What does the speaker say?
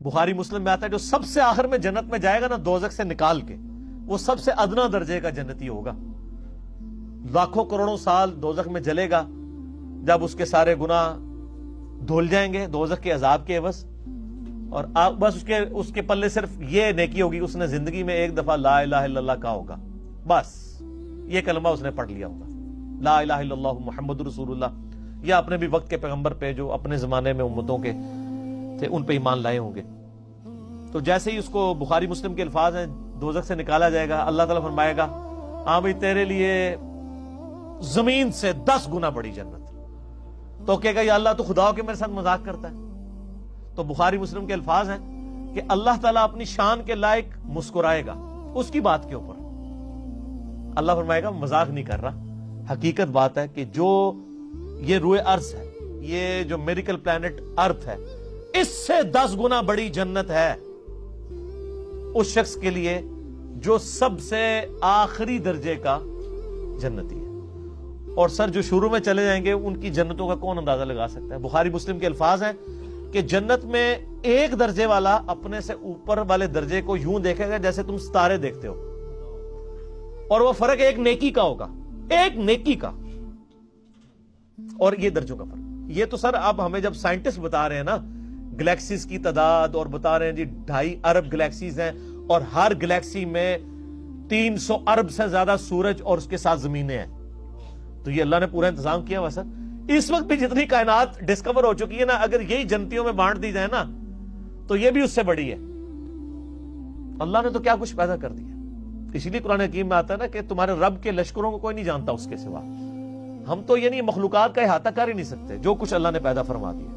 بخاری مسلم میں آتا ہے جو سب سے آخر میں جنت میں جائے گا نا دوزخ سے نکال کے، وہ سب سے ادنا درجے کا جنتی ہوگا، لاکھوں کروڑوں سال دوزخ میں جلے گا، جب اس کے سارے گناہ دھل جائیں گے دوزخ کے عذاب کے عوض، اور بس اس کے پلے صرف یہ نیکی ہوگی، اس نے زندگی میں ایک دفعہ لا الہ الا اللہ کہا ہوگا، بس یہ کلمہ اس نے پڑھ لیا ہوگا، لا الہ الا اللہ محمد رسول اللہ، یا اپنے بھی وقت کے پیغمبر پہ جو اپنے زمانے میں امتوں کے تھے ان پہ ایمان لائے ہوں گے۔ تو جیسے ہی اس کو بخاری مسلم کے الفاظ ہیں دوزخ سے نکالا جائے گا، اللہ تعالیٰ فرمائے گا ہاں بھائی تیرے لیے زمین سے 10 گنا بڑی جنت، تو کہے گا یا اللہ تو خدا ہو کے میرے ساتھ مذاق کرتا ہے۔ تو بخاری مسلم کے الفاظ ہیں کہ اللہ تعالیٰ اپنی شان کے لائق مسکرائے گا اس کی بات کے اوپر، اللہ فرمائے گا مذاق نہیں کر رہا، حقیقت بات ہے کہ جو یہ روئے ارض ہے، یہ جو میریکل پلانٹ ارتھ ہے، اس سے 10 گنا بڑی جنت ہے اس شخص کے لیے جو سب سے آخری درجے کا جنتی ہے۔ اور سر جو شروع میں چلے جائیں گے ان کی جنتوں کا کون اندازہ لگا سکتا ہے؟ بخاری مسلم کے الفاظ ہیں کہ جنت میں ایک درجے والا اپنے سے اوپر والے درجے کو یوں دیکھے گا جیسے تم ستارے دیکھتے ہو، اور وہ فرق ایک نیکی کا ہوگا، ایک نیکی کا، اور یہ درجوں کا فرق۔ یہ تو سر اب ہمیں جب سائنٹسٹ بتا رہے ہیں نا گلیکسیز کی تعداد، اور بتا رہے ہیں جی 2.5 ارب گلیکسیز ہیں، اور ہر گلیکسی میں 300 ارب سے زیادہ سورج اور اس کے ساتھ زمینیں ہیں، تو یہ اللہ نے پورا انتظام کیا ہوا سر۔ اس وقت بھی جتنی کائنات ڈسکور ہو چکی ہے نا، اگر یہی جنتیوں میں بانٹ دی جائے نا تو یہ بھی اس سے بڑی ہے۔ اللہ نے تو کیا کچھ پیدا کر دیا، اسی لیے قرآن حکیم میں آتا ہے نا کہ تمہارے رب کے لشکروں کو کوئی نہیں جانتا اس کے سوا۔ ہم تو یعنی مخلوقات کا احاطہ کر ہی نہیں سکتے جو کچھ اللہ نے پیدا فرما دیا۔